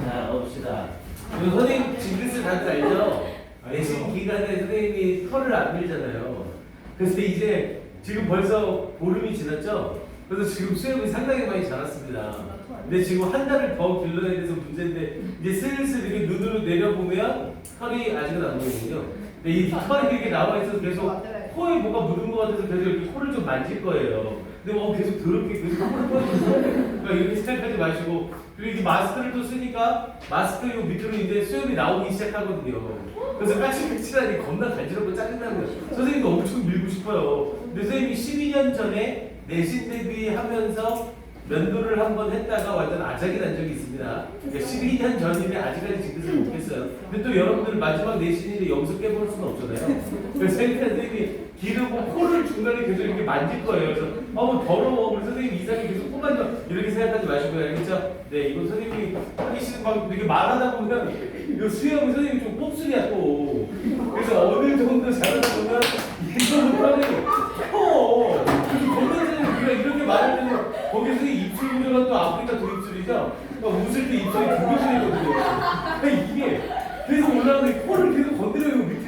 자, 봅시다. 선생님 징크스 다들 알죠? 내신 기간에 선생님이 털을 안 밀잖아요. 그래서 이제 지금 벌써 보름이 지났죠? 그래서 지금 수염이 상당히 많이 자랐습니다. 근데 지금 한 달을 더 길러야 돼서 문제인데 이제 슬슬 이렇게 눈으로 내려보면 털이 아직은 안 보이거든요. 근데 이 털이 이렇게 나와 있어서 계속 코에 뭐가 묻은 것 같아서 계속 이렇게 코를 좀 만질 거예요. 근데 계속 더럽게 계속 코를 퍼주면서 그러니까 이렇게 생각하지 마시고 그리고 이게 마스크를 또 쓰니까 마스크 요 밑으로 이제 수염이 나오기 시작하거든요. 그래서 까칠까칠하니 겁나 간지럽고 짜증나는 거예요. 선생님도 엄청 밀고 싶어요. 근데 선생님이 12년 전에 내신 대비하면서 면도를 한번 했다가 완전 아작이 난 적이 있습니다. 그러니까 12년 전인데 아직까지 징크스를 못했어요. 근데 또 여러분들 마지막 내신인데 여기서 깨볼 수는 없잖아요. 그래서 선생님이 기르고 코를 중간에 계속 이렇게 만질 거예요. 그래서 더러워. 우리 선생님 이상하게 계속 코 만져. 이렇게 생각하지 마시고요. 알겠죠? 네, 이거 선생님이 하기 싫은 막 이렇게 말하다 보면 이거 수염이 선생님이 좀 곱슬이야 또. 그래서 어느 정도 잘하다 보면 이거 털이 커. 그래서 건강 선생님 우리가 이렇게 말할 때는 거기서 입술 구조가 또 아프리카 도입술이죠? 웃을 때 입술이 두 개술이거든요. 그러니까 이게 계속 올라오는데 코를 계속 건드려요, 밑을.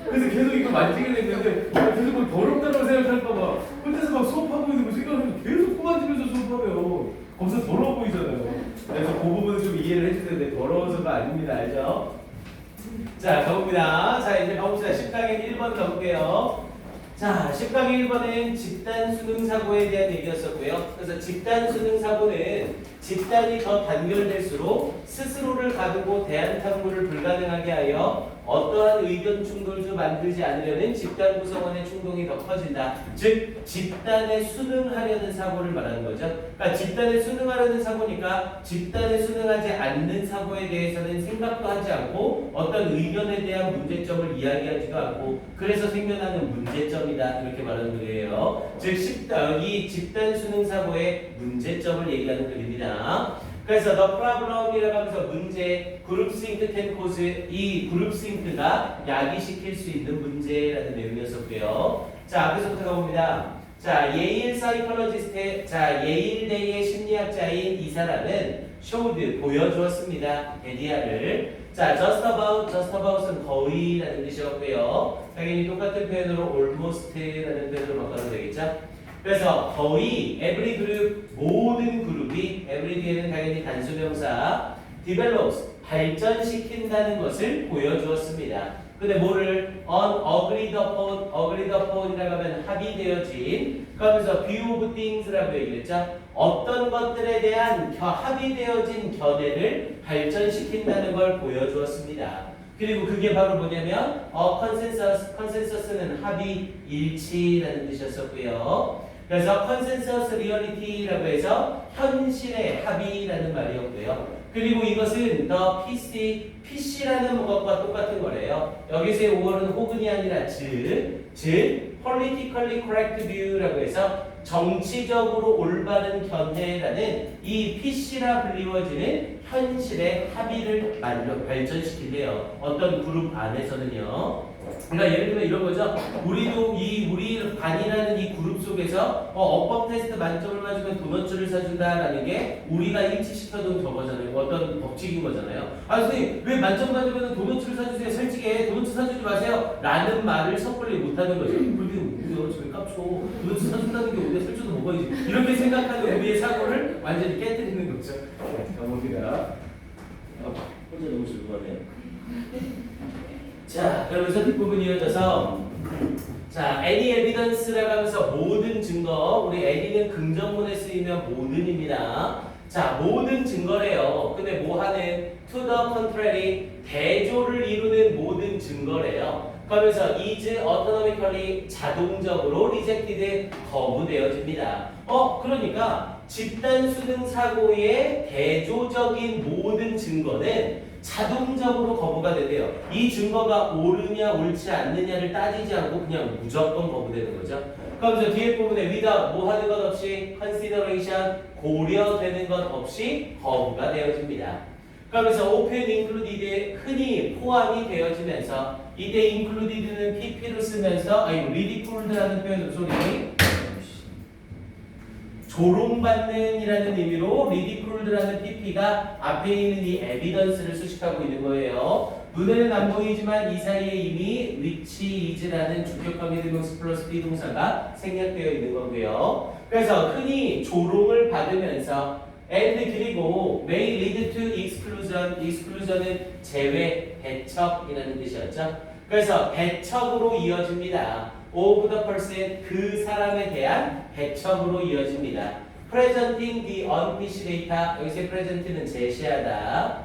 그래서 계속 이거 만지게 됐는데 계속 막 더럽다고 생각할까봐 혼자서 막 수업하고 있는 거 생각하면서 계속 코 만지면서 수업하면 거기서 더러워 보이잖아요. 그래서 그 부분은 좀 이해를 해주세요. 네, 더러워서가 아닙니다. 알죠? 자, 가봅니다. 자, 이제 가봅시다. 10강의 1번 가볼게요. 자, 10강의 1번은 집단 수능 사고에 대한 얘기였었고요. 그래서 집단 수능 사고는 집단이 더 단결될수록 스스로를 가두고 대안 탐구를 불가능하게 하여 어떠한 의견 충돌도 만들지 않으려는 집단 구성원의 충동이 더 커진다. 즉, 집단에 순응하려는 사고를 말하는 거죠. 그러니까 집단에 순응하려는 사고니까 집단에 순응하지 않는 사고에 대해서는 생각도 하지 않고 어떤 의견에 대한 문제점을 이야기하지도 않고 그래서 생겨나는 문제점이다. 이렇게 말하는 거예요. 즉, 이 집단 수능 사고의 문제점을 얘기하는 글입니다. 그래서 the problem이라고 하면서 문제, 그룹 싱크 can cause 이 그룹 싱크가 야기시킬 수 있는 문제라는 내용이었었고요. 자, 그래서부터 가봅니다. 자, 예일 사이콜로지스트, 자, 예일대의 심리학자인 이 사람은 showed, 보여주었습니다. 데디아를. 자, just about은 거의라는 뜻이었고요. 당연히 똑같은 표현으로 almost라는 표현으로 바꿔도 되겠죠? 그래서 거의 every group, 모든 그룹이 every 뒤에는 당연히 단수명사 develops, 발전시킨다는 것을 보여주었습니다. 근데 뭐를 agreed upon이라고 하면 합의되어진 그러면서 view of things라고 얘기했죠. 어떤 것들에 대한 합의되어진 견해를 발전시킨다는 걸 보여주었습니다. 그리고 그게 바로 뭐냐면 consensus는 합의, 일치라는 뜻이었었고요. 그래서 consensus reality라고 해서 현실의 합의라는 말이었고요. 그리고 이것은 the PC라는 것과 똑같은 거래요. 여기서의 5월은 혹은이 아니라 즉 politically correct view라고 해서 정치적으로 올바른 견해라는 이 PC라 불리워지는 현실의 합의를 발전시킨대요. 어떤 그룹 안에서는요. 그러니까 예를 들면 이런 거죠. 우리도 우리 반이라는 이 그룹 속에서 어법 테스트 만점을 맞으면 도넛을 사준다라는 게 우리가 일치시켜둔 저거잖아요. 어떤 법칙인 거잖아요. 아 선생님 왜 만점 맞으면 도넛을 사주세요. 솔직히 도넛 사주지 마세요. 라는 말을 섣불리 못하는 거죠. 우리가 집에 깝쳐. 도넛 사준다는 게 우리가 설주도 먹어야지. 이렇게 생각하는 우리의 사고를 완전히 깨뜨리는 거죠. 가봅니다. 혼자 너무 즐거워하네요. 자, 그러면서 뒷부분 이어져서 자, any evidence라고 하면서 모든 증거, 우리 any는 긍정문에 쓰이면 모든입니다. 자, 모든 증거래요. 근데 뭐 하는 to the contrary, 대조를 이루는 모든 증거래요. 그러면서 is autonomically 자동적으로 rejected, 거부되어집니다. 그러니까 집단 수능 사고의 대조적인 모든 증거는 자동적으로 거부가 되대요. 이 증거가 옳으냐 옳지 않느냐를 따지지 않고 그냥 무조건 거부되는 거죠. 그러면서 뒤에 부분에 without 뭐 하는 것 없이 consideration 고려되는 것 없이 거부가 되어집니다. 그러면서 open included 흔히 포함이 되어지면서 이때 included는 pp를 쓰면서 ridiculed라는 표현으로 소리 조롱받는이라는 의미로 ridiculed라는 pp가 앞에 있는 이 evidence를 수식하고 있는 거예요. 눈에는 안 보이지만 이 사이에 이미 which is라는 주격관계 대명사 플러스 비동사가 생략되어 있는 거고요. 그래서 흔히 조롱을 받으면서 and 그리고 may lead to exclusion, exclusion은 제외, 배척이라는 뜻이었죠. 그래서 배척으로 이어집니다. of the person, 그 사람에 대한 배척으로 이어집니다. presenting the unfished data, 여기서 present는 제시하다.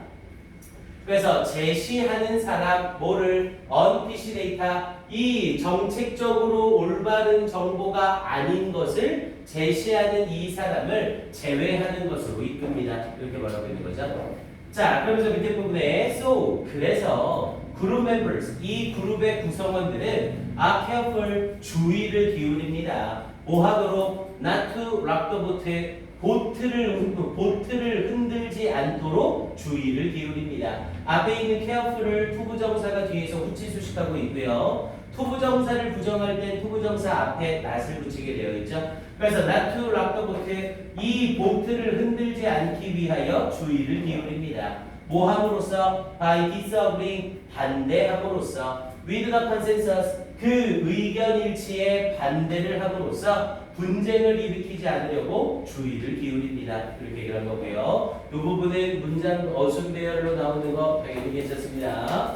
그래서 제시하는 사람, 뭐를 unfished data, 이 정책적으로 올바른 정보가 아닌 것을 제시하는 이 사람을 제외하는 것으로 이끕니다. 이렇게 말하고 있는 거죠. 자, 그러면서 밑에 부분에 so, 그래서 그룹 members, 이 그룹의 구성원들은 are careful, 주의를 기울입니다. 뭐 하도록? not to rock the boat, 보트를 흔들지 않도록 주의를 기울입니다. 앞에 있는 careful을 투부정사가 뒤에서 후치 수식하고 있고요. 투부정사를 부정할 땐 투부정사 앞에 not을 붙이게 되어 있죠. 그래서 not to rock the boat, 이 보트를 흔들지 않기 위하여 주의를 기울입니다. 뭐 함으로써? by disagreeing, 반대함으로써. with the consensus, 그 의견 일치에 반대를 함으로써 분쟁을 일으키지 않으려고 주의를 기울입니다. 그렇게 얘기한 거고요. 이 부분은 문장 어순배열로 나오는 거 당연히 괜찮습니다.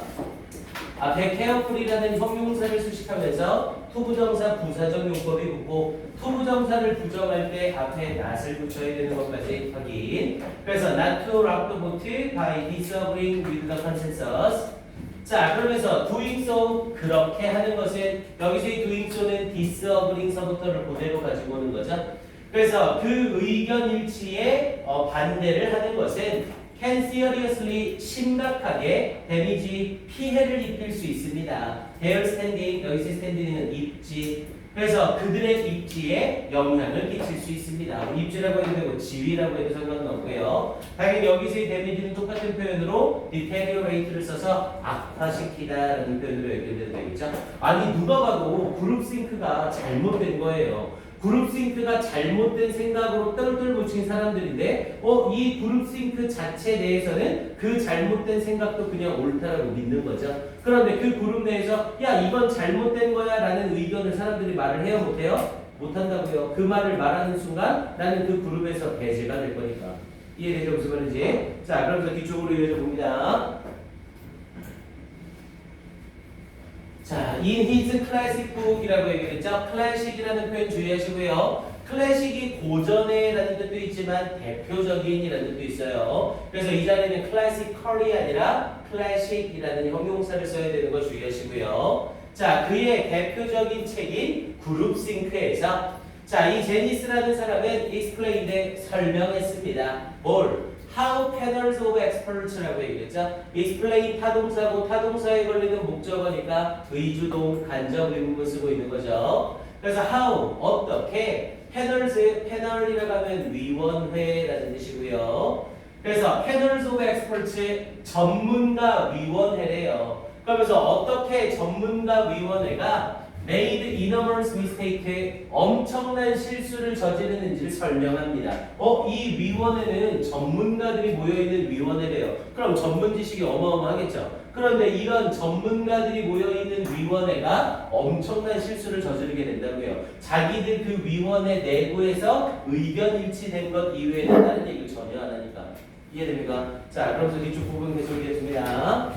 앞에 careful이라는 형용사를 수식하면서 투부정사 부사적 용법이 붙고 투부정사를 부정할 때 앞에 not을 붙여야 되는 것까지 확인. 그래서 not to rock the boat by disagreeing with the consensus. 자, 그러면서 doing so, 그렇게 하는 것은 여기서의 doing so는 disagreeing서부터를 그대로 가지고 오는 거죠. 그래서 그 의견 일치에 반대를 하는 것은 can seriously, 심각하게 damage, 피해를 입힐 수 있습니다. their standing, 여기서 standing은 입지. 그래서 그들의 입지에 영향을 끼칠 수 있습니다. 입지라고 해도 되고 지위라고 해도 상관은 없고요. 당연히 여기서의 damage는 똑같은 표현으로 deteriorate를 써서 악화시키다라는 표현으로 연결되도 되겠죠. 아니 누가 봐도 그룹싱크가 잘못된 거예요. 그룹싱크가 잘못된 생각으로 똘똘 뭉친 사람들인데 이 그룹싱크 자체 내에서는 그 잘못된 생각도 그냥 옳다라고 믿는 거죠. 그런데 그 그룹 내에서 야 이건 잘못된 거야 라는 의견을 사람들이 말을 해요 못해요? 못한다고요. 그 말을 말하는 순간 나는 그 그룹에서 배제가 될 거니까. 이해되죠? 무슨 말인지. 자, 그러면서 뒤쪽으로 이어져 봅니다. 자, in his classic book이라고 얘기했죠. 클래식이라는 표현 주의하시고요. 클래식이 고전에라는 뜻도 있지만 대표적인이라는 뜻도 있어요. 그래서 이 자리는 클래시컬이 아니라 클래식이라는 형용사를 써야 되는 거 주의하시고요. 자, 그의 대표적인 책인 그룹싱크에서 자, 이 제니스라는 사람은 explained, 설명했습니다. 뭘? How panels of experts라고 얘기했죠. explain 타동사고 타동사에 걸리는 목적어니까 의주동, 간접 의문문 쓰고 있는 거죠. 그래서 how, 어떻게, 패널이라고 하면 위원회라는 뜻이고요. 그래서 panels of experts, 전문가 위원회래요. 그러면서 어떻게 전문가 위원회가 made enormous mistake, 엄청난 실수를 저지르는지를 설명합니다. 이 위원회는 전문가들이 모여있는 위원회래요. 그럼 전문 지식이 어마어마하겠죠. 그런데 이런 전문가들이 모여있는 위원회가 엄청난 실수를 저지르게 된다고요. 자기들 그 위원회 내부에서 의견 일치된 것 이외에는 다른 얘기를 전혀 안 하니까. 이해됩니까? 자, 그러면서 뒤쪽 부분 계속하겠습니다.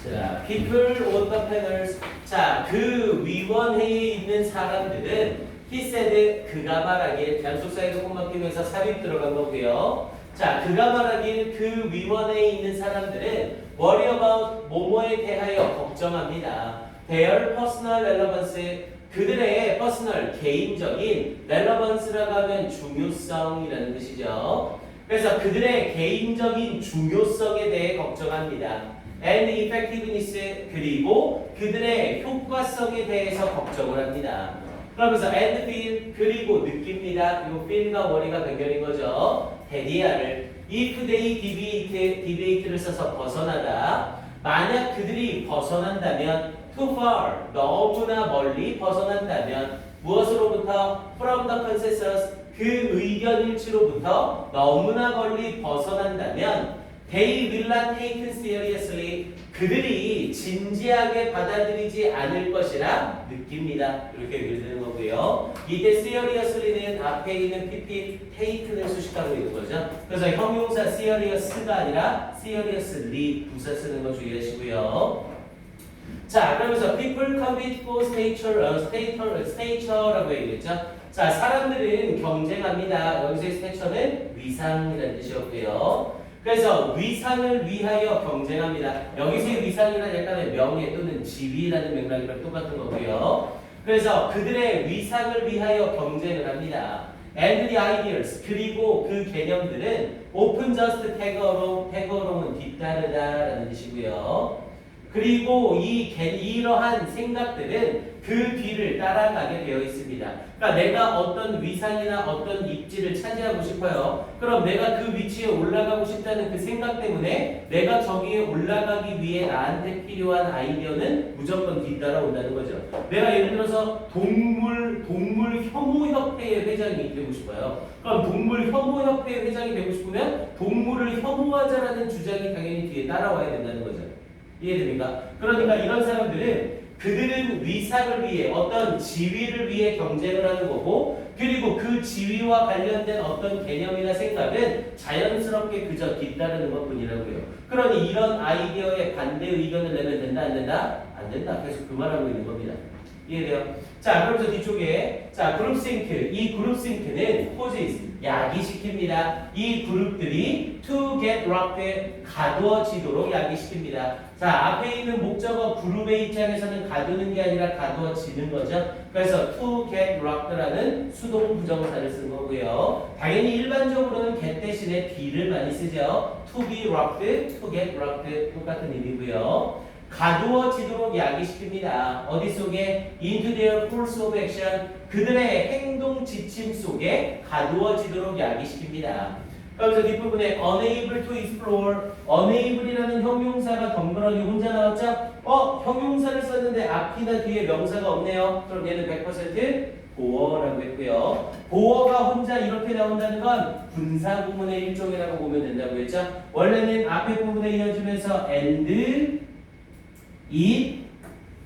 자, people on the panels. 자, 그 위원회에 있는 사람들은 he said, 그가 말하길, 단속사에도 꼭 맡기면서 삽입 들어간 거고요. 자, 그가 말하길 그 위원회에 있는 사람들은 worry about, 뭐뭐에 대하여 걱정합니다. their personal relevance, 그들의 personal, 개인적인 relevance라고 하면 중요성이라는 뜻이죠. 그래서 그들의 개인적인 중요성에 대해 걱정합니다. and effectiveness, 그리고 그들의 효과성에 대해서 걱정을 합니다. 그러면서 and feel, 그리고 느낍니다. 이 feel과 worry가 변경인 거죠. 대디아를 if they deviate를 써서 벗어나다. 만약 그들이 벗어난다면 too far, 너무나 멀리 벗어난다면 무엇으로부터? from the consensus, 그 의견 일치로부터 너무나 멀리 벗어난다면 they will not taken seriously, 그들이 진지하게 받아들이지 않을 것이라 느낍니다. 이렇게 읽는 거고요. 이때 seriously는 앞에 있는 pp take를 수식하고 있는 거죠. 그래서 형용사 serious가 아니라 seriously 부사 쓰는 거 주의하시고요. 자, 그러면서 people compete for stature라고 얘기했죠. 자, 사람들은 경쟁합니다. 여기서의 stature는 위상이라는 뜻이었고요. 그래서 위상을 위하여 경쟁합니다. 여기서의 위상이란 약간의 명예 또는 지위라는 맥락이랑 똑같은 거고요. 그래서 그들의 위상을 위하여 경쟁을 합니다. And the ideas, 그리고 그 개념들은 often just tag along은 뒤따르다라는 뜻이고요. 그리고 이러한 생각들은 그 뒤를 따라가게 되어 있습니다. 그러니까 내가 어떤 위상이나 어떤 입지를 차지하고 싶어요. 그럼 내가 그 위치에 올라가고 싶다는 그 생각 때문에 내가 저기에 올라가기 위해 나한테 필요한 아이디어는 무조건 뒤따라온다는 거죠. 내가 예를 들어서 동물 혐오협회의 회장이 되고 싶어요. 그럼 동물 혐오협회의 회장이 되고 싶으면 동물을 혐오하자라는 주장이 당연히 뒤에 따라와야 된다는 거죠. 이해됩니까? 그러니까 이런 사람들은 그들은 위상을 위해 어떤 지위를 위해 경쟁을 하는 거고, 그리고 그 지위와 관련된 어떤 개념이나 생각은 자연스럽게 그저 뒤따르는 것뿐이라고요. 그러니 이런 아이디어에 반대 의견을 내면 된다 안 된다? 안 된다. 계속 그 말하고 있는 겁니다. 이해돼요? 자, 그러면서 뒤쪽에 자 그룹싱크, 이 그룹싱크는 causes, 야기시킵니다. 이 그룹들이 to get rocked, 가두어지도록 야기시킵니다. 자, 앞에 있는 목적어 그룹의 입장에서는 가두는 게 아니라 가두어지는 거죠. 그래서 to get rocked라는 수동 부정사를 쓴 거고요. 당연히 일반적으로는 get 대신에 be를 많이 쓰죠. to be rocked, to get rocked 똑같은 의미고요. 가두어지도록 야기시킵니다. 어디 속에? into their course of action, 그들의 행동 지침 속에 가두어지도록 야기시킵니다. 그러면서 뒷부분에 unable to explore, unable이라는 형용사가 덩그러니 혼자 나왔죠? 형용사를 썼는데 앞이나 뒤에 명사가 없네요. 그럼 얘는 100% 보어라고 했고요. 보어가 혼자 이렇게 나온다는 건 분사 구문의 일종이라고 보면 된다고 했죠? 원래는 앞에 부분에 이어지면서 and it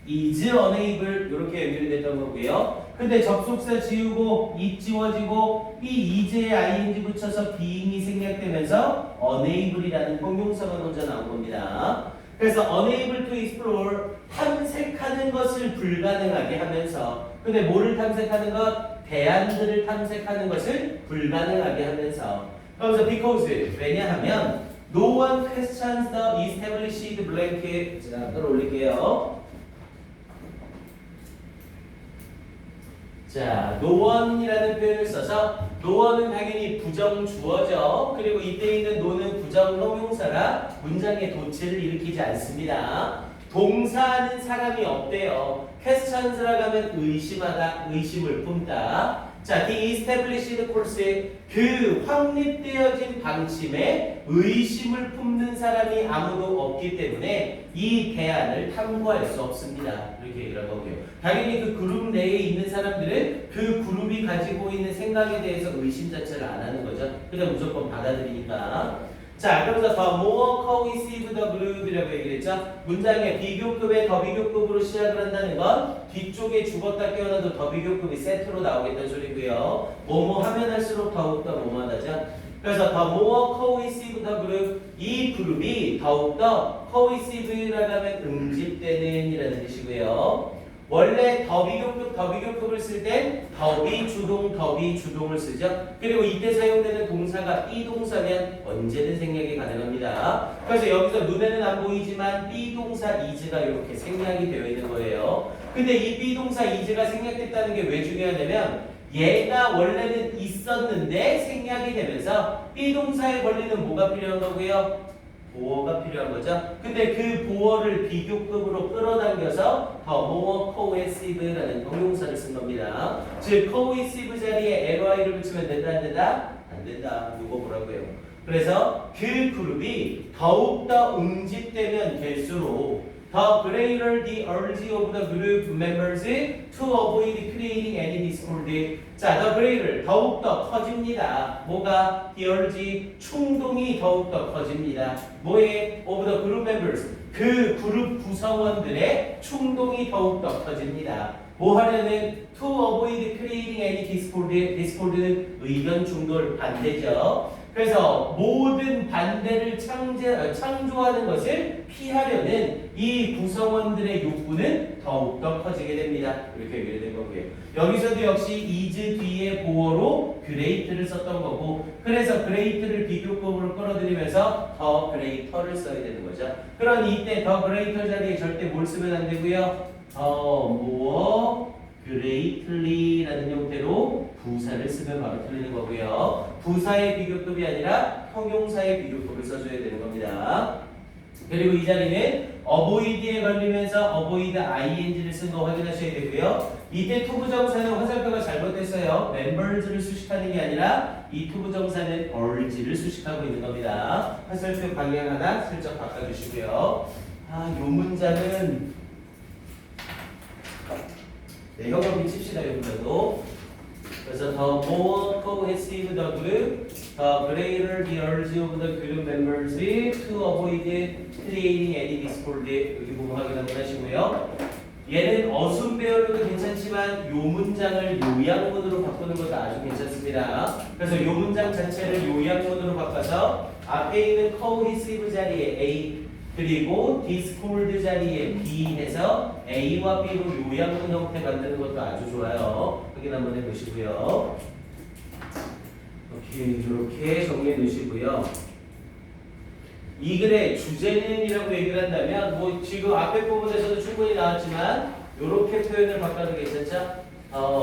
is unable 이렇게 연결이 됐던 거고요. 근데 접속사 지우고 it 지워지고 이 is에 ing 붙여서 being이 생략되면서 unable이라는 형용사가 혼자 나온 겁니다. 그래서 unable to explore, 탐색하는 것을 불가능하게 하면서, 근데 뭐를 탐색하는 것? 대안들을 탐색하는 것을 불가능하게 하면서. 그래서 because, 왜냐하면 no one questions the established blanket. 자, 끌어올릴게요. 자, no one이라는 표현을 써서 no one은 당연히 부정 주어죠. 그리고 이때 있는 no는 부정 형용사라 문장의 도체를 일으키지 않습니다. 동사하는 사람이 없대요. questions라고 하면 의심하다, 의심을 품다. 자, the established course, 그 확립되어진 방침에 의심을 품는 사람이 아무도 없기 때문에 이 대안을 탐구할 수 없습니다. 이렇게 얘기를 한 거고요. 당연히 그 그룹 내에 있는 사람들은 그 그룹이 가지고 있는 생각에 대해서 의심 자체를 안 하는 거죠. 그냥 무조건 받아들이니까. 자, 그러면서 the more cohesive the group이라고 얘기를 했죠. 문장의 비교급에 더 비교급으로 시작을 한다는 건 뒤쪽에 죽었다 깨어나도 더 비교급이 세트로 나오겠다는 소리고요. 뭐뭐 하면 할수록 더욱더 뭐뭐하다죠. 그래서 the more cohesive the group, 이 그룹이 더욱더 cohesive라고 하면 응집되는 이라는 뜻이고요. 원래 더 비교급을 쓸 땐 더비 주동을 쓰죠. 그리고 이때 사용되는 동사가 비동사면 언제든 생략이 가능합니다. 그래서 여기서 눈에는 안 보이지만 비동사 is가 이렇게 생략이 되어 있는 거예요. 근데 이 비동사 is가 생략됐다는 게 왜 중요하냐면 얘가 원래는 있었는데 생략이 되면서 비동사에 걸리는 뭐가 필요한 거고요? 보어가 필요한 거죠. 근데 그 보어를 비교급으로 끌어당겨서 더 more cohesive라는 형용사를 쓴 겁니다. 즉 cohesive 자리에 ly를 붙이면 된다 안 된다? 안 된다. 이거 보라고요. 그래서 그 그룹이 더욱더 응집되면 될수록 The greater the urge of the group members to avoid creating any discord. 자, the greater 더욱더 커집니다. 뭐가? The urge 충동이 더욱더 커집니다. 뭐에? Of the group members 그 그룹 구성원들의 충동이 더욱더 커집니다. 뭐 하려는? To avoid creating any discord. discord는 의견 충돌 반대죠. 그래서 모든 반대를 창조하는 것을 피하려는 이 구성원들의 욕구는 더욱더 커지게 됩니다. 이렇게 연결된 거고요. 여기서도 역시 is 뒤에 보어로 great를 썼던 거고, 그래서 great를 비교급으로 끌어들이면서 더 greater를 써야 되는 거죠. 그럼 이때 더 greater 자리에 절대 뭘 쓰면 안 되고요. 더 more greatly라는 형태로 부사를 쓰면 바로 틀리는 거고요. 부사의 비교급이 아니라 형용사의 비교급을 써줘야 되는 겁니다. 그리고 이 자리는 avoid에 걸리면서 avoid ing를 쓴 거 확인하셔야 되고요. 이때 투부정사는 화살표가 잘못됐어요. members를 수식하는 게 아니라 이 투부정사는 urge를 수식하고 있는 겁니다. 화살표 방향 하나 슬쩍 바꿔주시고요. 요 문장은 네, 형광 칩시다. 이 문장도. 그래서 the more cohesive the group, the greater the urge of the group members to avoid creating any discord. 여기 부분 확인 한번 하시고요. 얘는 어순 배열로도 괜찮지만 요 문장을 요약문으로 바꾸는 것도 아주 괜찮습니다. 그래서 요 문장 자체를 요약문으로 바꿔서 앞에 있는 cohesive 자리에 A 그리고 discord 자리에 B 해서 A와 B로 요약문 형태 만드는 것도 아주 좋아요. 확인 한번 해보시고요. 오케이, 이렇게 정리해 놓으시고요. 이 글의 주제는이라고 얘기를 한다면 뭐 지금 앞에 부분에서도 충분히 나왔지만 이렇게 표현을 바꿔도 괜찮죠?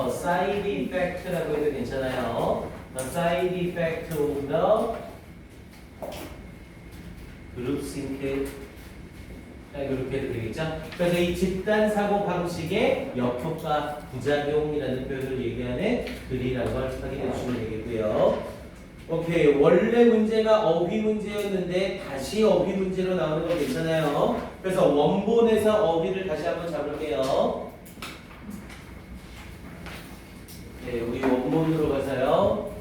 side effect라고 해도 괜찮아요. The side effect of the group think 이렇게 해도 되겠죠? 그래서 이 집단 사고 방식의 역효과 부작용이라는 표현을 얘기하는 글이라는 걸 확인해 주시면 되겠고요. 오케이, 원래 문제가 어휘 문제였는데 다시 어휘 문제로 나오는 거 괜찮아요. 그래서 원본에서 어휘를 다시 한번 잡을게요. 네, 우리 원본으로 가서요.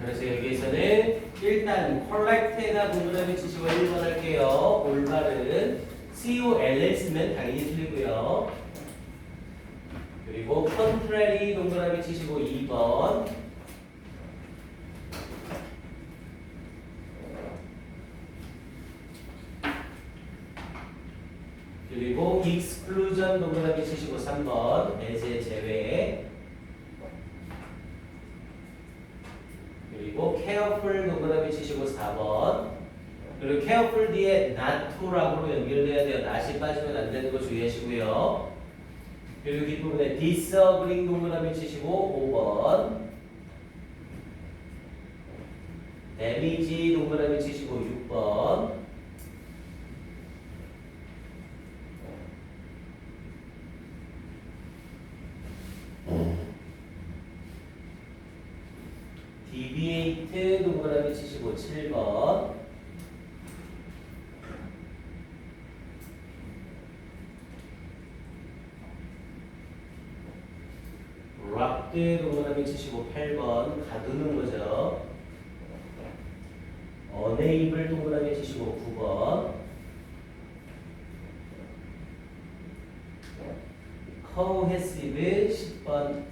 그래서 여기에서는 일단 collect에다 동그라미 치시고 1번 할게요. 올바른 COLS면 당연히 틀리고요. 그리고 contrary 동그라미 치시고 2번. 그리고 exclusion 동그라미 치시고 3번. as의 제외. 그리고 careful 동그라미 치시고 4번. 그리고 careful 뒤에 not to라고로 연결돼야 돼요. not이 빠지면 안 되는 거 주의하시고요. 그리고 뒷부분에 disagreeing 동그라미 치시고 5번. damage 동그라미 치시고 6번. deviate 동그라미 치시고 7번. rock 동그라미 치시고 8번. 가두는 거죠. unable 동그라미 치시고 9번. cohesive 10번.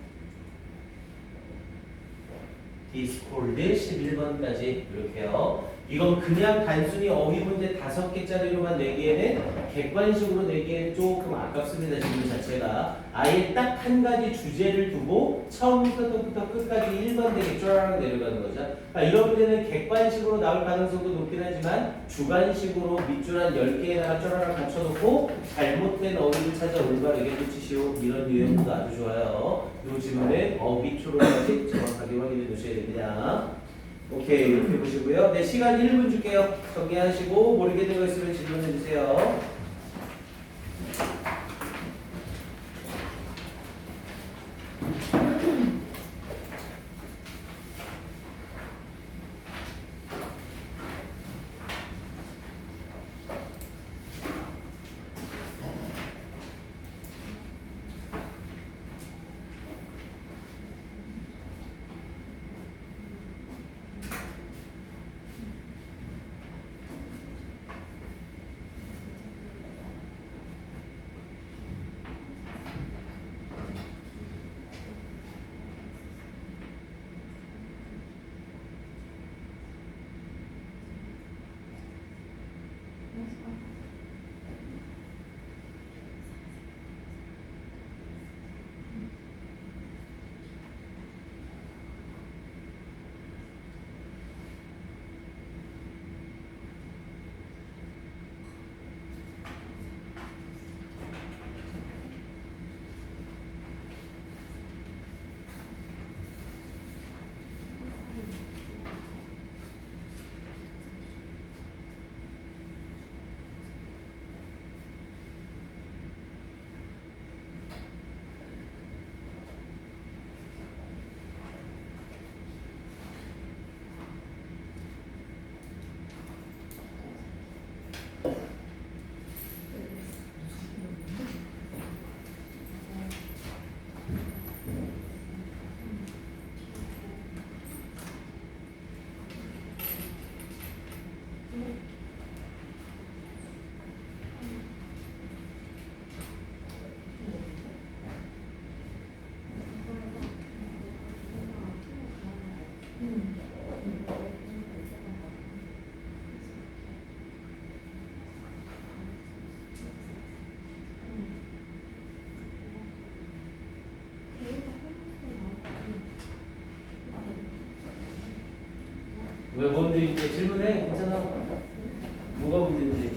discord 11번까지 이렇게요. 이건 그냥 단순히 어휘 문제 5개짜리로만 내기에는 객관식으로 내기에는 조금 아깝습니다. 지금 자체가 아예 딱 한 가지 주제를 두고 처음부터 끝까지 1번 되게 쫙 내려가는 거죠. 그러니까 이런 문제는 객관식으로 나올 가능성도 높긴 하지만 주관식으로 밑줄 한 10개에다가 쫙 갖춰놓고 잘못된 어휘를 찾아 올바르게 붙이시오. 이런 유형도 아주 좋아요. 이 질문에 어휘초로까지 정확하게 확인해 주셔야 됩니다. 오케이, 이렇게 보시고요. 네, 시간 1분 줄게요. 정리하시고 모르겠는 거 있으면 질문해 주세요. 왜 뭔데 이제 질문해? 괜찮아? 뭐가 문제인지.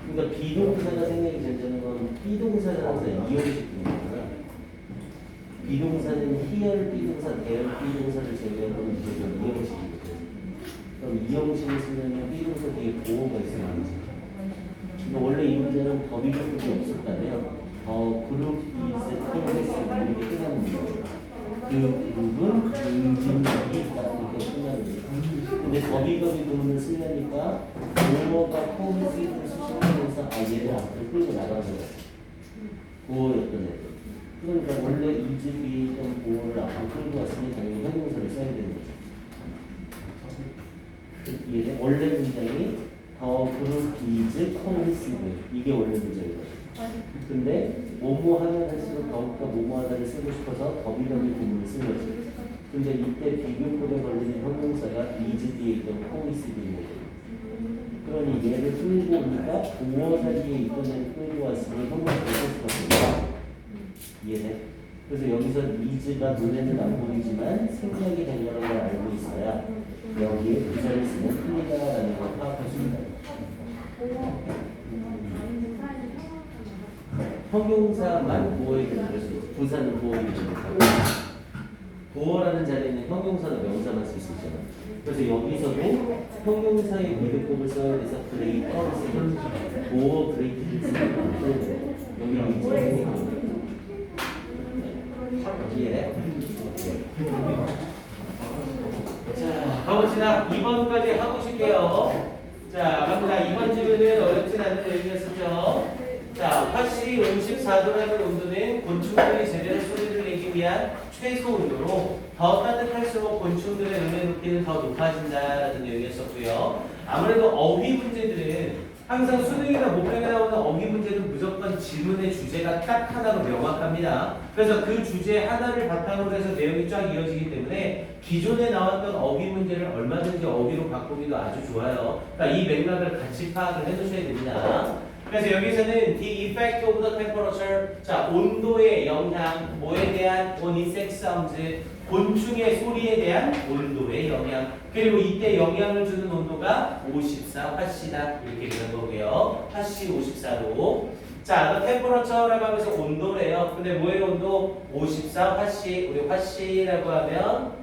그러니까 비동사가 생략이 된다는 건 비동사는 항상 이용식입니다. 비동사는 희열 비동사, 대열 비동사를 제외하고 무조건 이용식이거든요. 그럼 이용식을 쓰려면 비동사 뒤에 보호가 있어야 되지. 근데 원래 이 문제는 법이 조금이 없었다면 그룹 이제 프로세스 이렇게 끝나는 거예요. 그 그룹은 응징력이 있다 이렇게 끝나는 거예요. 근데 법이 부분을 쓰려니까 보호가 포맷을 수정하면서 얘를 앞으로 끌고 나가는 거예요. 보호였던 애들. 그러니까 원래 이즈비 있던 보호를 앞으로 끌고 왔으니 당연히 형용사를 써야 되는 거죠. 이게 원래 문장이 더 그룹 이즈 코미시브 이게 원래 문장이거든요. 근데 뭐뭐 하면 할수록 더욱더 뭐뭐 하다를 쓰고 싶어서 더비더비 부분을 쓴 거지. 근데 이때 비교법에 걸리는 형용사가 이즈 뒤에 있던 코미시브인 거예요. 그러니 얘를 끌고 오니까 보호사 뒤에 있던 애를 끌고 왔으니 형용사를 쓸 수밖에 없다. 이해돼? 그래서 여기서 이즈가 눈에는 안 보이지만 생략이 된 거라는 걸 알고 있어야 여기에 부사를 쓰면 틀리다라는 걸 파악할 수 있다. 형용사만 보호해야 되는 거죠. 부사는 보호해야 되는 거죠. 보호라는 자리에는 형용사나 명사만 쓸 수 있잖아. 그래서 여기서도 형용사의 비교법을 써야 돼서 브레이커를 쓰는 보호 브레이크를 쓰는 거고 여기 이제 이해해? 자, 가봅시다. 2번까지 하고 쉴게요. 자, 갑니다. 2번 질문은 어렵진 않은 내용이었었죠. 자, 화씨 54도라는 온도는 곤충들이 제대로 소리를 내기 위한 최소 온도로 더 따뜻할수록 곤충들의 음의 높이는 더 높아진다라는 내용이었었고요. 아무래도 어휘 문제들은 항상 수능이나 모평에 나오는 어휘 문제는 무조건 질문의 주제가 딱 하나로 명확합니다. 그래서 그 주제 하나를 바탕으로 해서 내용이 쫙 이어지기 때문에 기존에 나왔던 어휘 문제를 얼마든지 어휘로 바꾸기도 아주 좋아요. 그러니까 이 맥락을 같이 파악을 해두셔야 됩니다. 그래서 여기서는 the effect of the temperature, 자 온도의 영향, 뭐에 대한 on insect sounds, 곤충의 소리에 대한 온도의 영향, 그리고 이때 영향을 주는 온도가 54 화씨다 이렇게 되는 거고요. 화씨 54도. 자, the temperature라고 하면서 온도래요. 근데 뭐의 온도? 54 화씨. 우리 화씨라고 하면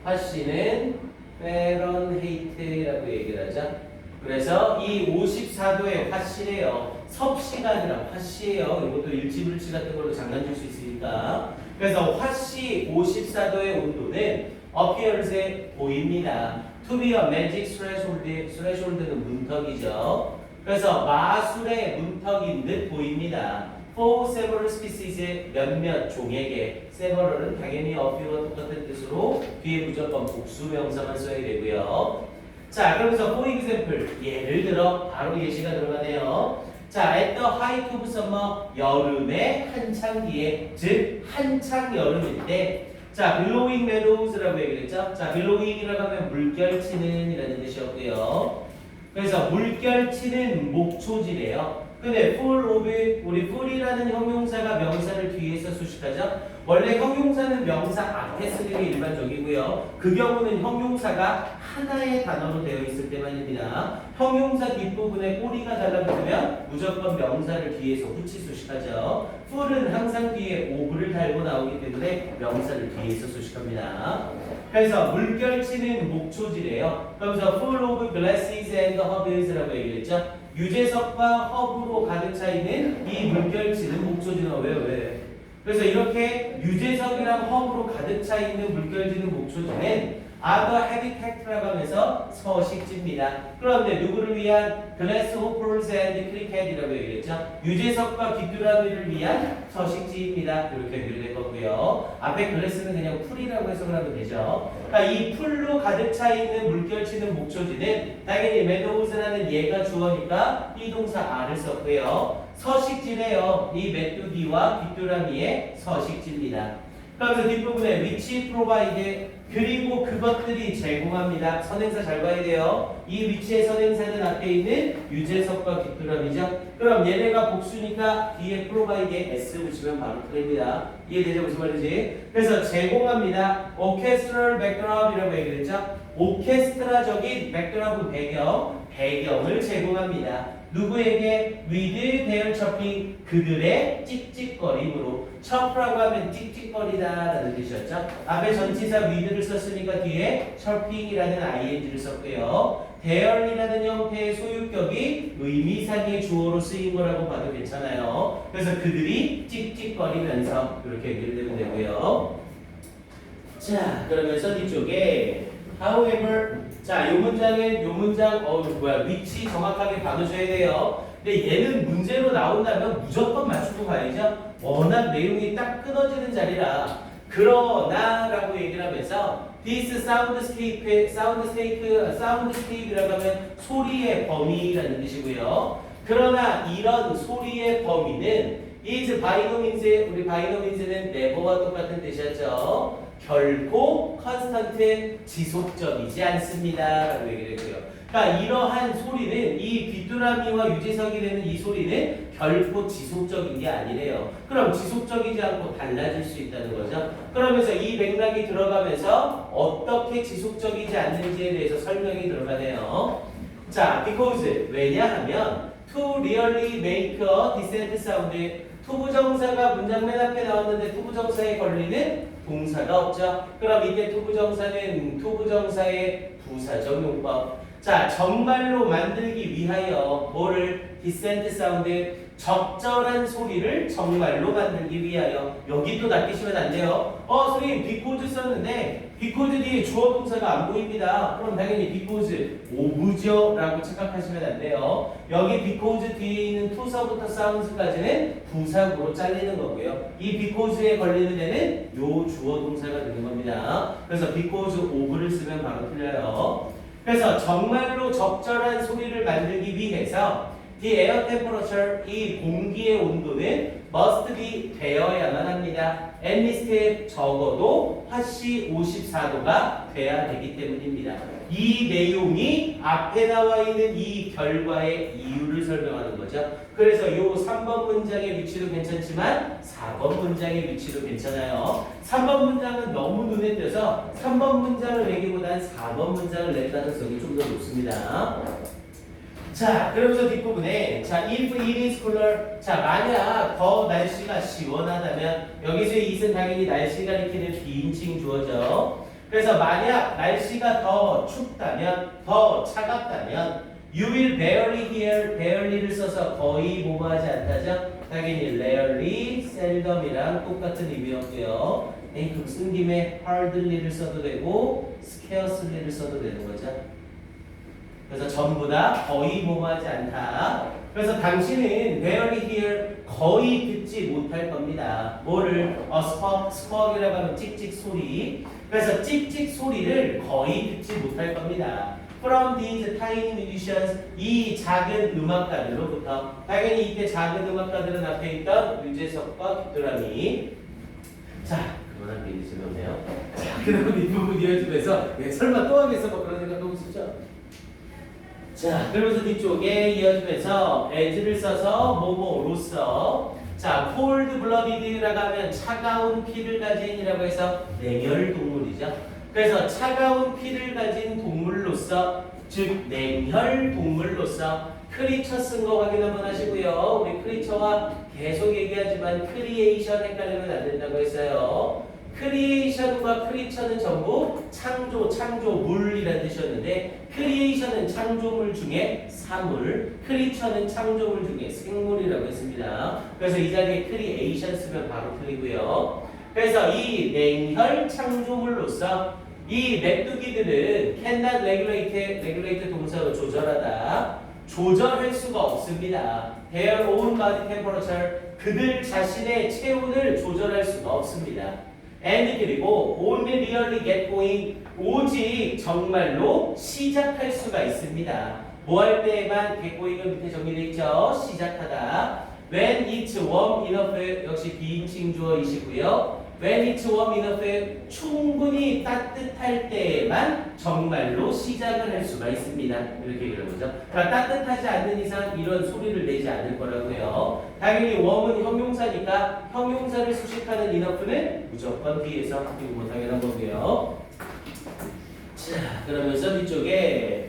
화씨는 페런헤이트라고 얘기를 하죠. 그래서 이 54도의 화씨래요. 섭씨가 아니라 화씨예요. 이것도 일지불치 같은 걸로 장난칠 수 있으니까. 그래서 화씨 54도의 온도는 appears에 보입니다. To be a magic threshold, threshold는 문턱이죠. 그래서 마술의 문턱인 듯 보입니다. For several species의 몇몇 종에게, several은 당연히 a few와 똑같은 뜻으로 뒤에 무조건 복수명사만 써야 되고요. 자, 그러면서 for example, 예를 들어 바로 예시가 들어가네요. 자, at the height of summer, 여름의 한창기에, 즉 한창 여름일 때, 자, blowing meadows라고 얘기했죠. 자, blowing이라고 하면 물결치는 이라는 뜻이었고요. 그래서 물결치는 목초지래요. 근데 full of, 우리 full이라는 형용사가 명사를 뒤에서 수식하죠. 원래 형용사는 명사 앞에 쓰는 게 일반적이고요. 그 경우는 형용사가 하나의 단어로 되어 있을 때만입니다. 형용사 뒷부분에 꼬리가 달라붙으면 무조건 명사를 뒤에서 후치 수식하죠. full은 항상 뒤에 of를 달고 나오기 때문에 명사를 뒤에서 수식합니다. 그래서 물결치는 목초지래요. 그러면서 full of glasses and herbs라고 얘기했죠. 유재석과 허브로 가득 차 있는 이 물결치는 목초지는 왜? 그래서 이렇게 유재석이랑 허브로 가득 차 있는 물결지는 목초지는 are the habitat라고 하면서 서식지입니다. 그런데 누구를 위한 grasshoppers and cricket이라고 얘기했죠. 유재석과 귀뚜라미를 위한 서식지입니다. 이렇게 연결될 거고요. 앞에 glass는 그냥 풀이라고 해석을 하면 되죠. 그러니까 이 풀로 가득 차 있는 물결치는 목초지는 당연히 meadows라는 얘가 주어니까 비동사 are를 썼고요. 서식지래요. 이 메뚜기와 귀뚜라미의 서식지입니다. 그러면서 뒷부분에 which provide 그리고 그것들이 제공합니다. 선행사 잘 봐야 돼요. 이 위치의 선행사는 앞에 있는 유재석과 귀뚜라미죠. 그럼 얘네가 복수니까 뒤에 provide에 s 붙이면 바로 틀립니다. 이해되죠? 무슨 말인지. 그래서 제공합니다. orchestral background이라고 얘기했죠. 오케스트라적인 background 배경을 제공합니다. 누구에게? with their chirping 그들의 찍찍거림으로. chirp라고 하면 찍찍거리다 라는 뜻이었죠. 앞에 전치사 with를 썼으니까 뒤에 chirping이라는 ing를 썼고요. their이라는 형태의 소유격이 의미상의 주어로 쓰인 거라고 봐도 괜찮아요. 그래서 그들이 찍찍거리면서 이렇게 연결되면 되고요. 자, 그러면서 뒤쪽에 however 자, 요 문장은 요 문장 위치 정확하게 봐두셔야 돼요. 근데 얘는 문제로 나온다면 무조건 맞추고 가야죠. 워낙 내용이 딱 끊어지는 자리라. 그러나라고 얘기를 하면서 this soundscape이라고 하면 소리의 범위라는 뜻이고요. 그러나 이런 소리의 범위는 is 우리 바이노민즈는 never와 똑같은 뜻이었죠. 결코 컨스턴트 지속적이지 않습니다 라고 얘기를 했고요. 그러니까 이러한 소리는 이 귀뚜라미와 유재석이 되는 이 소리는 결코 지속적인 게 아니래요. 그럼 지속적이지 않고 달라질 수 있다는 거죠. 그러면서 이 맥락이 들어가면서 어떻게 지속적이지 않는지에 대해서 설명이 들어가네요. 자, because 왜냐하면 to really make a decent sound 투부정사가 문장 맨 앞에 나왔는데 투부정사에 걸리는 동사가 없죠. 그럼 이때 투부정사는 투부정사의 부사적 용법. 자, 정말로 만들기 위하여 뭐를? decent sound 적절한 소리를 정말로 만들기 위하여. 여기 또 낚이시면 안 돼요. 선생님 because 썼는데 because 뒤에 주어 동사가 안 보입니다. 그럼 당연히 because of죠 라고 착각하시면 안 돼요. 여기 because 뒤에 있는 to서부터 sounds까지는 부사구로 잘리는 거고요. 이 because에 걸리는 데는 요 주어 동사가 되는 겁니다. 그래서 because of를 쓰면 바로 틀려요. 그래서 정말로 적절한 소리를 만들기 위해서 The air temperature, 이 공기의 온도는 must be 되어야만 합니다. at least 적어도 화씨 54도가 돼야 되기 때문입니다. 이 내용이 앞에 나와 있는 이 결과의 이유를 설명하는 거죠. 그래서 요 3번 문장의 위치도 괜찮지만 4번 문장의 위치도 괜찮아요. 3번 문장은 너무 눈에 띄어서 3번 문장을 내기보단 4번 문장을 낼 가능성이 좀 더 높습니다. 자, 그러면서 뒷부분에 자, if it is cooler 자, 만약 더 날씨가 시원하다면 여기서의 it은 당연히 날씨 가리키는 비인칭 주어죠. 그래서 만약 날씨가 더 춥다면 더 차갑다면 you will barely hear barely를 써서 거의 뭐뭐하지 않다죠. 당연히 rarely, seldom이랑 똑같은 의미였고요. 그럼 쓴 김에 hardly를 써도 되고 scarcely를 써도 되는 거죠. 그래서 전부 다 거의 뭐뭐하지 않다. 그래서 당신은 barely hear 거의 듣지 못할 겁니다. 뭐를? squawk이라고 하면 찍찍 소리. 그래서 찍찍 소리를 거의 듣지 못할 겁니다. From these tiny musicians 이 작은 음악가들로부터 당연히 이때 작은 음악가들은 앞에 있던 유재석과 귀뚜라미. 자, 그만한 게 이제 재미없네요. 자, 그다음 뒷부분 이어지면서 설마 또 하겠어? 뭐 그런 생각 너무 쓰죠? 자, 그러면서 뒤쪽에 이어지면서 as를 써서 뭐뭐로써 자, cold blooded라고 하면 차가운 피를 가진이라고 해서 냉혈 동물이죠. 그래서 차가운 피를 가진 동물로서 즉 냉혈 동물로서 크리처 쓴 거 확인 한번 하시고요. 우리 크리처와 계속 얘기하지만 크리에이션 헷갈리면 안 된다고 했어요. 크리에이션과 크리처는 전부 창조물이라는 뜻이었는데 크리에이션은 창조물 중에 사물, 크리처는 창조물 중에 생물이라고 했습니다. 그래서 이 자리에 크리에이션 쓰면 바로 틀리고요. 그래서 이 냉혈 창조물로서 이 메뚜기들은 cannot regulate 동사로 조절하다. 조절할 수가 없습니다. Their own body temperature. 그들 자신의 체온을 조절할 수가 없습니다. And 그리고 only really get going. 오직 정말로 시작할 수가 있습니다. 뭐 할 때에만 get going은 밑에 정리되어 있죠. 시작하다. When it's warm enough. 역시 비인칭 주어이시고요. When it's warm enough. 충분히 따뜻할 때에만 정말로 시작을 할 수가 있습니다. 이렇게 얘기하는 거죠. 그러니까 따뜻하지 않는 이상 이런 소리를 내지 않을 거라고요. 당연히 warm은 형용사니까 형용사를 수식하는 enough는 무조건 뒤에서 바뀌고 뭐 당연한 거고요. 자, 그러면서 뒤쪽에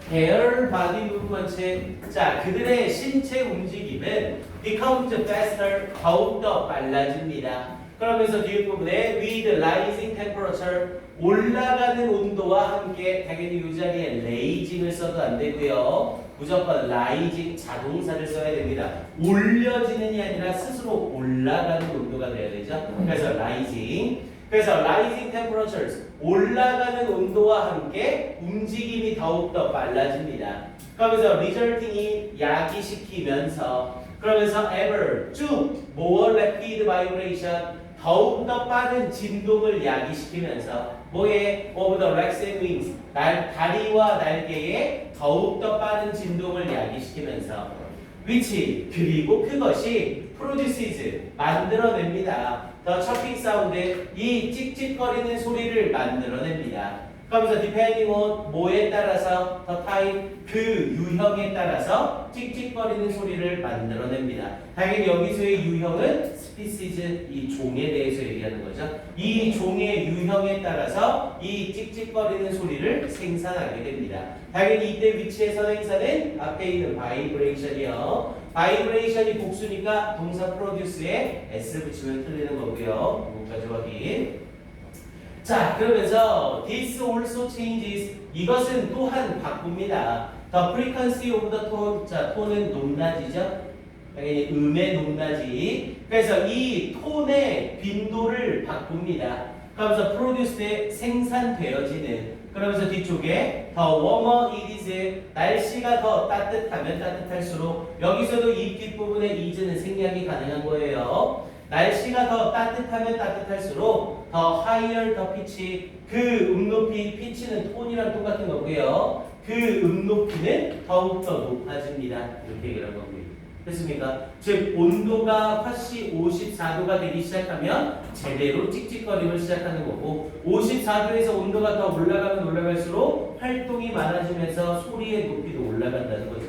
Their body movement. 자, 그들의 신체 움직임은 becomes faster. 더욱더 빨라집니다. 그러면서 뒤에 부분에 with rising temperature. 올라가는 온도와 함께 당연히 이 자리에 raising을 써도 안 되고요. 무조건 rising 자동사를 써야 됩니다. 올려지는이 아니라 스스로 올라가는 온도가 돼야 되죠. 그래서 rising. 그래서 rising temperatures, 올라가는 온도와 함께 움직임이 더욱더 빨라집니다. 그러면서 resulting이 야기시키면서, 그러면서 ever, 쭉 more rapid vibration, 더욱더 빠른 진동을 야기시키면서 뭐에 of the legs and wings, 다리와 날개에 더욱더 빠른 진동을 야기시키면서 which, 그리고 그것이 produces, 만들어냅니다. 더 chopping 사운드, 이 찍찍거리는 소리를 만들어냅니다. 그러면서 depending on 뭐에 따라서 더 type, 그 유형에 따라서 찍찍거리는 소리를 만들어냅니다. 당연히 여기서의 유형은 species, 이 종에 대해서 얘기하는 거죠. 이 종의 유형에 따라서 이 찍찍거리는 소리를 생산하게 됩니다. 당연히 이때 위치의 선행사는 앞에 있는 vibration이요. 바이브레이션이 복수니까 동사 produce에 s 붙이면 틀리는 거고요. 이거까지 확인. 자, 그러면서 this also changes. 이것은 또한 바꿉니다. The frequency of the tone. 자, 톤은 높낮이죠. 당연히 음의 높낮이. 그래서 이 톤의 빈도를 바꿉니다. 그러면서 produce에 생산되어지는. 그러면서 뒤쪽에 더 warmer it is. 날씨가 더 따뜻하면 따뜻할수록, 여기서도 이 뒷부분에 is는 생략이 가능한 거예요. 날씨가 더 따뜻하면 따뜻할수록 더 higher 더 pitch, 그 음높이, pitch는 톤이랑 똑같은 거고요. 그 음높이는 더욱더 높아집니다. 이렇게 얘기를 한 거고요. 됐습니까? 즉 온도가 팥이 54도가 되기 시작하면 제대로 찍찍거림을 시작하는 거고, 54도에서 온도가 더 올라가면 올라갈수록 활동이 많아지면서 소리의 높이도 올라간다는 거죠.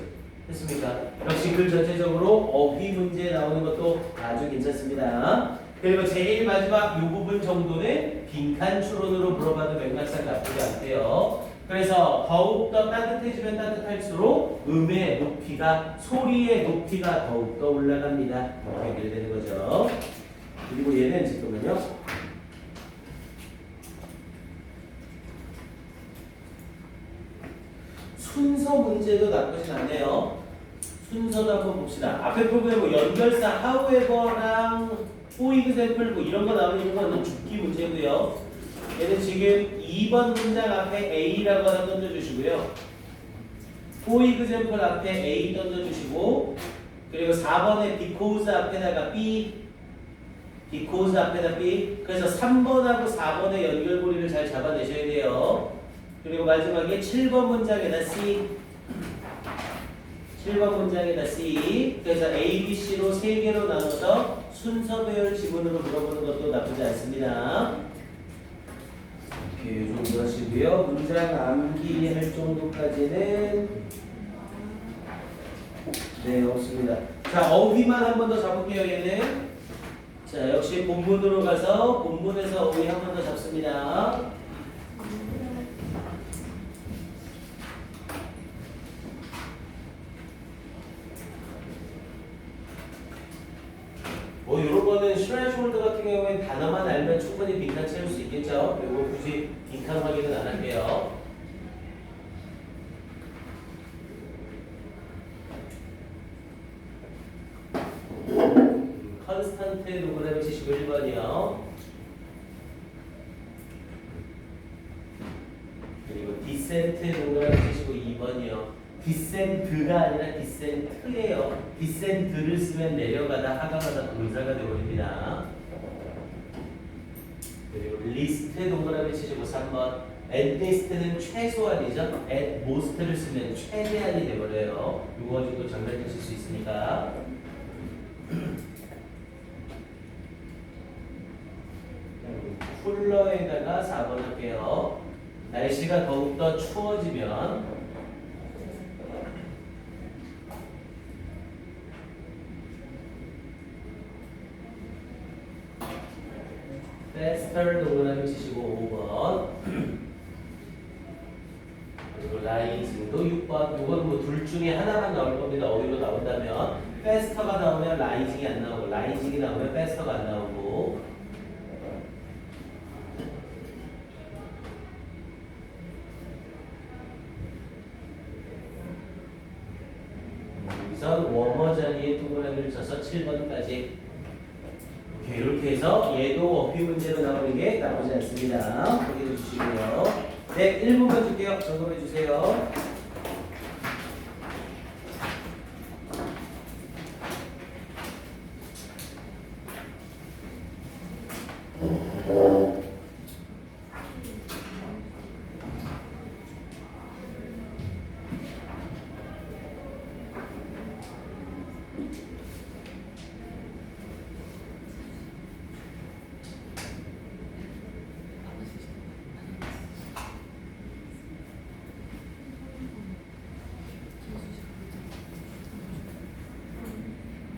됐습니까? 역시 글 전체적으로 어휘 문제 나오는 것도 아주 괜찮습니다. 그리고 제일 마지막 이 부분 정도는 빈칸 추론으로 물어봐도 맥락상 나쁘지 않대요. 그래서 더욱더 따뜻해지면 따뜻할수록 음의 높이가, 소리의 높이가 더욱더 올라갑니다. 이렇게 연결되는 거죠. 그리고 얘는 잠깐만요. 순서 문제도 나쁘진 않네요. 순서도 한번 봅시다. 앞에 부분에 뭐 연결사 however랑 for example 뭐 이런 거 나오는 건 죽기 문제고요. 얘는 지금 2번 문장 앞에 A라고 하나 던져주시고요. for example 앞에 A 던져주시고, 그리고 4번에 because 앞에다가 B, because 앞에다 B. 그래서 3번하고 4번의 연결고리를 잘 잡아내셔야 돼요. 그리고 마지막에 7번 문장에다 C, 7번 문장에다 C. 그래서 A, B, C로 3개로 나눠서 순서배열 지문으로 물어보는 것도 나쁘지 않습니다. 이렇게 이 정도 하시고요. 문장 암기할 정도까지는 네, 없습니다. 자, 어휘만 한 번 더 잡을게요, 얘는. 자, 역시 본문으로 가서 본문에서 어휘 한 번 더 잡습니다. 뭐 이런 거는 슈레쇼울드 같은 경우에는 단어만 알면 충분히 빈칸 채울 수 있겠죠. 그리고 굳이 빈칸 확인은 안 할게요. 컨스탄트 노그램 71번이요. 디센트 동그라미 치시고 2번이요. 디센트가 아니라 디센트예요. 디센트를 쓰면 내려가다 하강하다 동사가 되어버립니다. 그리고 리스트 동그라미 치시고 3번. at least는 최소한이죠. at most를 쓰면 최대한이 되어버려요. 이거 가지고 장난치실 수 있으니까. 쿨러에다가 4번 할게요. 날씨가 더욱더 추워지면 faster 동그라미 치시고 5번. 그리고 라이징도 6번. 이건 뭐 둘 중에 하나만 나올 겁니다. 어디로 나온다면 faster가 나오면 라이징이 안 나오고 라이징이 나오면 faster가 안 나오고. 여기서 워머 자리에 동그라미를 쳐서 7번까지. 오케이, 이렇게 해서 얘도 어휘 문제로 나오는 게 나오지 않습니다. 확인해 주시고요. 네, 1분만 줄게요. 점검해 주세요.